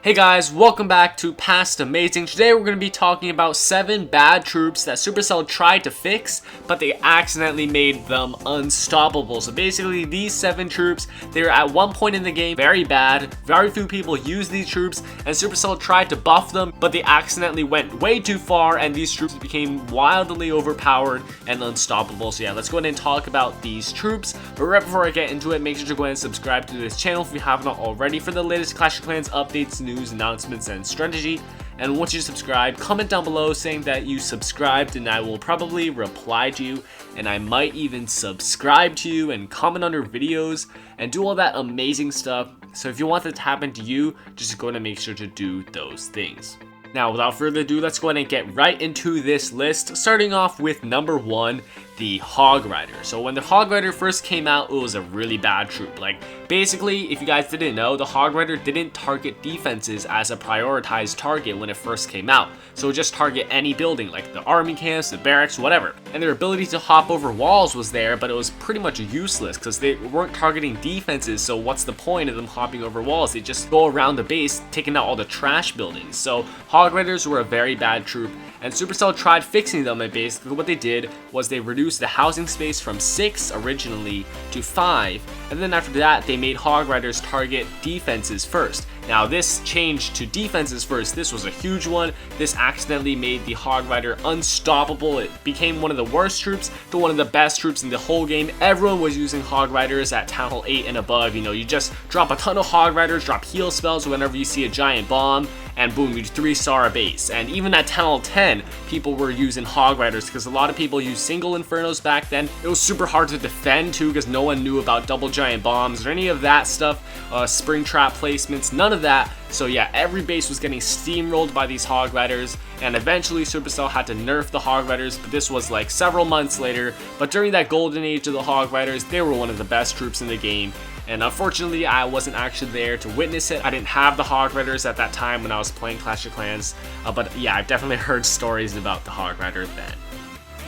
Hey guys, welcome back to Past Amazing. Today we're going to be talking about 7 bad troops that Supercell tried to fix, but they accidentally made them unstoppable. So basically these 7 troops, they were at one point in the game very bad, very few people used these troops, and Supercell tried to buff them, but they accidentally went way too far and these troops became wildly overpowered and unstoppable. So yeah, let's go ahead and talk about these troops. But right before I get into it, make sure to go ahead and subscribe to this channel if you haven't already for the latest Clash of Clans updates, news, announcements, and strategy. And once you subscribe, comment down below saying that you subscribed and I will probably reply to you, and I might even subscribe to you and comment on your videos and do all that amazing stuff. So if you want that to happen to you, just go ahead and make sure to do those things. Now, without further ado, let's go ahead and get right into this list, starting off with number 1, the Hog Rider. So when the Hog Rider first came out, it was a really bad troop. Like, basically, if you guys didn't know, the Hog Rider didn't target defenses as a prioritized target when it first came out. So it just target any building, like the army camps, the barracks, whatever. And their ability to hop over walls was there, but it was pretty much useless because they weren't targeting defenses. So what's the point of them hopping over walls? They just go around the base, taking out all the trash buildings. So Hog Riders were a very bad troop, and Supercell tried fixing them, and basically what they did was they reduced the housing space from 6 originally to 5, and then after that they made Hog Riders target defenses first. Now this change to defenses first, this was a huge one. This accidentally made the Hog Rider unstoppable. It became one of the worst troops to one of the best troops in the whole game. Everyone was using Hog Riders at Town Hall 8 and above. You know, you just drop a ton of Hog Riders, drop heal spells whenever you see a giant bomb, and boom, you 3-star a base. And even at Town Hall 10, people were using Hog Riders because a lot of people used single Infernos back then. It was super hard to defend too because no one knew about double giant bombs or any of that stuff, spring trap placements, none of that. So yeah, every base was getting steamrolled by these Hog Riders, and eventually Supercell had to nerf the Hog Riders, but this was like several months later. But during that golden age of the Hog Riders, they were one of the best troops in the game. And unfortunately, I wasn't actually there to witness it. I didn't have the Hog Riders at that time when I was playing Clash of Clans. But yeah, I've definitely heard stories about the Hog Rider then.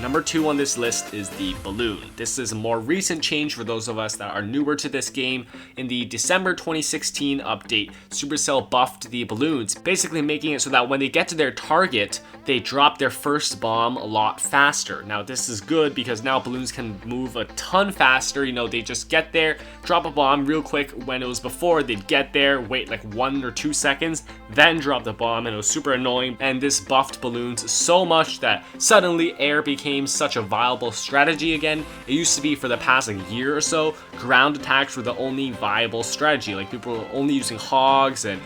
Number 2 on this list is the Balloon. This is a more recent change for those of us that are newer to this game. In the December 2016 update, Supercell buffed the balloons, basically making it so that when they get to their target, they drop their first bomb a lot faster. Now this is good because now balloons can move a ton faster. You know, they just get there, drop a bomb real quick. When it was before, they'd get there, wait like 1 or 2 seconds, then drop the bomb, and it was super annoying. And this buffed balloons so much that suddenly air became such a viable strategy again. It used to be for the past year or so, ground attacks were the only viable strategy. Like people were only using hogs and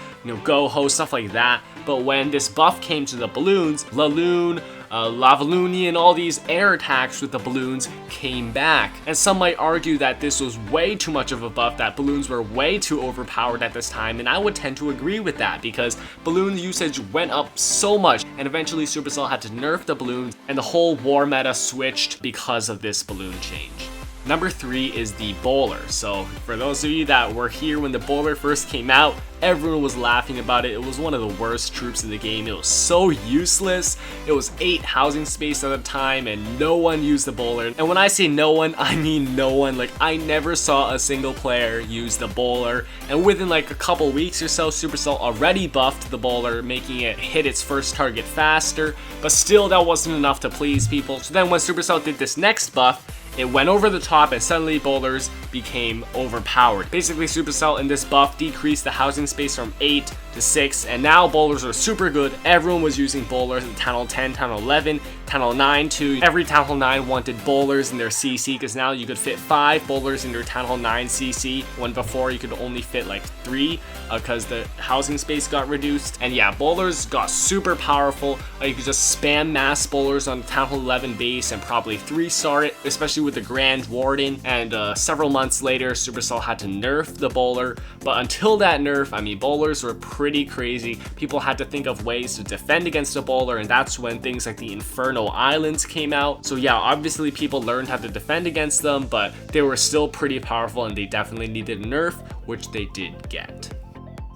go-ho, stuff like that. But when this buff came to the balloons, Laloon, Lavaluni, and all these air attacks with the balloons came back. And some might argue that this was way too much of a buff, that balloons were way too overpowered at this time, and I would tend to agree with that because balloon usage went up so much, and eventually Supercell had to nerf the balloons, and the whole war meta switched because of this balloon change. Number 3 is the Bowler. So for those of you that were here when the Bowler first came out, everyone was laughing about it. It was one of the worst troops in the game. It was so useless. It was 8 housing space at the time and no one used the Bowler. And when I say no one, I mean no one. Like, I never saw a single player use the Bowler. And within like a couple weeks or so, Supercell already buffed the Bowler, making it hit its first target faster. But still, that wasn't enough to please people. So then when Supercell did this next buff, it went over the top and suddenly bowlers became overpowered. Basically, Supercell in this buff decreased the housing space from 8 to 6, and now bowlers are super good. Everyone was using bowlers in Town Hall 10, Town Hall 11, Town Hall 9 too. Every Town Hall 9 wanted bowlers in their CC because now you could fit 5 bowlers in your Town Hall 9 CC, when before you could only fit like 3 because the housing space got reduced. And yeah, bowlers got super powerful. You could just spam mass bowlers on Town Hall 11 base and probably 3-star it, especially with the Grand Warden. And several months later, Supercell had to nerf the Bowler. But until that nerf, I mean, bowlers were pretty crazy. People had to think of ways to defend against a Bowler, and that's when things like the Inferno Islands came out. So yeah, obviously people learned how to defend against them, but they were still pretty powerful and they definitely needed a nerf, which they did get.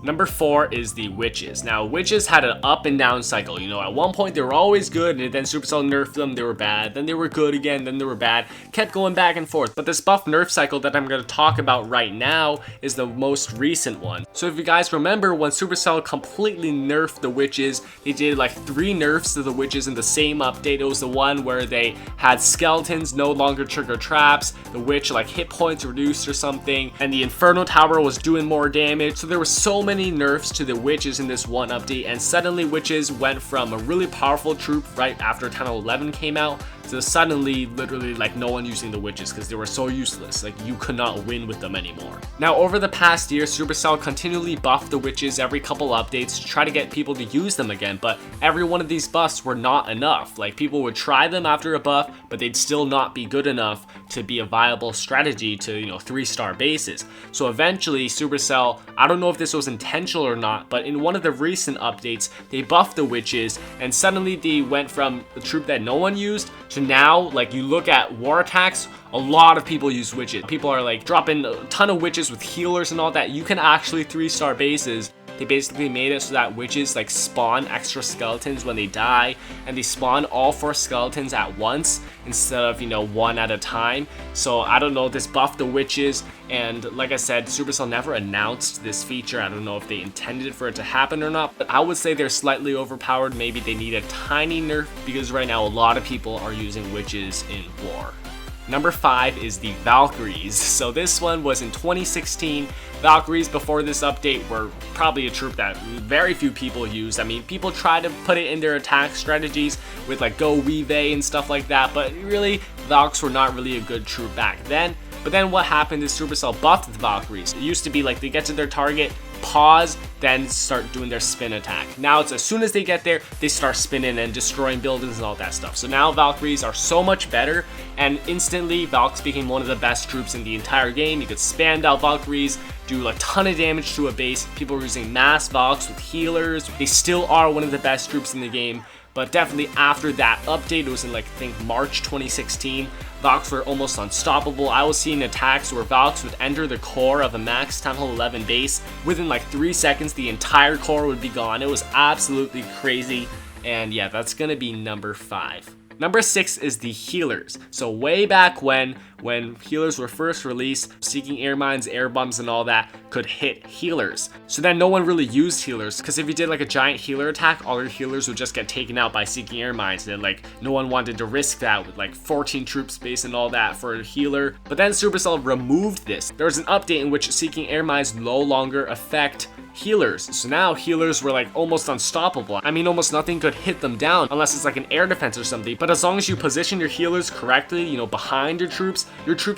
Number 4 is the witches. Now, witches had an up and down cycle. You know, at one point they were always good, and then Supercell nerfed them, they were bad. Then they were good again, then they were bad. Kept going back and forth. But this buff nerf cycle that I'm going to talk about right now is the most recent one. So if you guys remember, when Supercell completely nerfed the witches, they did like 3 nerfs to the witches in the same update. It was the one where they had skeletons no longer trigger traps, the witch like hit points reduced or something, and the Inferno Tower was doing more damage. So there were so many nerfs to the witches in this one update, and suddenly witches went from a really powerful troop right after 10.11 came out to suddenly literally like no one using the witches because they were so useless. Like you could not win with them anymore. Now over the past year, Supercell continually buffed the witches every couple updates to try to get people to use them again, but every one of these buffs were not enough. Like people would try them after a buff, but they'd still not be good enough to be a viable strategy to, you know, 3-star bases. So eventually Supercell, I don't know if this was intentional or not, but in one of the recent updates they buffed the witches, and suddenly they went from a troop that no one used to now, like you look at war attacks, a lot of people use witches. People are like dropping a ton of witches with healers and all that. You can actually 3-star bases. They basically made it so that witches like spawn extra skeletons when they die, and they spawn all 4 skeletons at once instead of, you know, 1 at a time. So I don't know, this buffed the witches, and like I said, Supercell never announced this feature. I don't know if they intended for it to happen or not, but I would say they're slightly overpowered. Maybe they need a tiny nerf because right now a lot of people are using witches in war. Number 5 is the Valkyries. So this one was in 2016. Valkyries before this update were probably a troop that very few people used. I mean, people try to put it in their attack strategies with like Go Weave and stuff like that, but really Valks were not really a good troop back then. But then what happened is Supercell buffed the Valkyries. It used to be like they get to their target, pause, then start doing their spin attack. Now it's as soon as they get there, they start spinning and destroying buildings and all that stuff. So now Valkyries are so much better, and instantly Valks became one of the best troops in the entire game. You could spam out Valkyries, do a ton of damage to a base. People were using mass Valks with healers. They still are one of the best troops in the game, but definitely after that update, it was in like I think March 2016, Valks were almost unstoppable. I was seeing attacks where Valks would enter the core of a max 10-11 base. Within like 3 seconds, the entire core would be gone. It was absolutely crazy. And yeah, that's gonna be number 5. Number 6 is the healers. So way back when healers were first released, Seeking Air Mines, air bombs, and all that could hit healers. So then no one really used healers, because if you did like a giant healer attack, all your healers would just get taken out by Seeking Air Mines, and then like no one wanted to risk that with like 14 troop space and all that for a healer. But then Supercell removed this. There was an update in which Seeking Air Mines no longer affect healers. So now healers were like almost unstoppable. I mean, almost nothing could hit them down unless it's like an air defense or something. But as long as you position your healers correctly, you know, behind your troops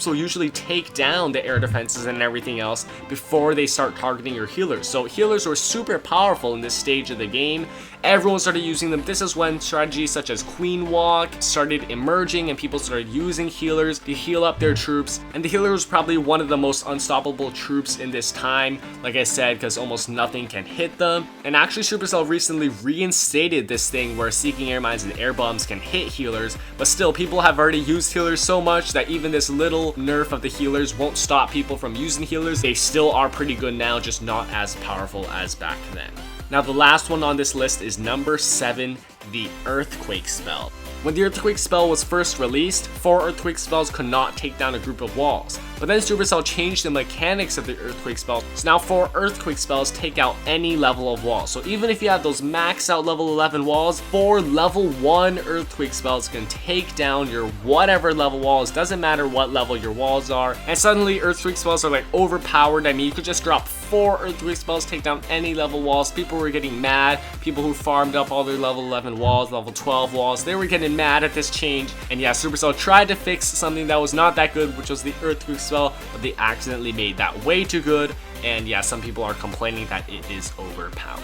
will usually take down the air defenses and everything else before they start targeting your healers. So healers were super powerful in this stage of the game. Everyone started using them. This is when strategies such as Queen Walk started emerging, and people started using healers to heal up their troops. And the healer was probably one of the most unstoppable troops in this time, like I said, because almost nothing can hit them. And actually Supercell recently reinstated this thing where Seeking Air Mines and air bombs can hit healers, but still people have already used healers so much that even this little nerf of the healers won't stop people from using healers. They still are pretty good now, just not as powerful as back then. Now the last one on this list is number 7, the Earthquake spell. When the Earthquake spell was first released, 4 Earthquake spells could not take down a group of walls. But then Supercell changed the mechanics of the Earthquake spell, so now 4 Earthquake spells take out any level of wall. So even if you have those max out level 11 walls, 4 level 1 Earthquake spells can take down your whatever level walls. Doesn't matter what level your walls are. And suddenly Earthquake spells are like overpowered. I mean, you could just drop 4 Earthquake spells, take down any level walls. People were getting mad. People who farmed up all their level 11 walls, level 12 walls, they were getting mad at this change. And yeah, Supercell tried to fix something that was not that good, which was the Earthquake spell, but they accidentally made that way too good. And yeah, some people are complaining that it is overpowered.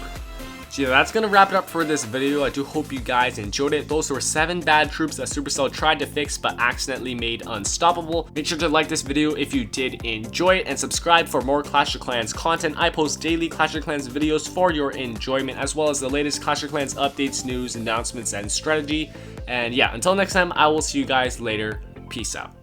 So yeah, that's gonna wrap it up for this video. I do hope you guys enjoyed it. Those were 7 bad troops that Supercell tried to fix but accidentally made unstoppable. Make sure to like this video if you did enjoy it, and subscribe for more Clash of Clans content. I post daily Clash of Clans videos for your enjoyment, as well as the latest Clash of Clans updates, news, announcements, and strategy. And yeah, until next time, I will see you guys later. Peace out.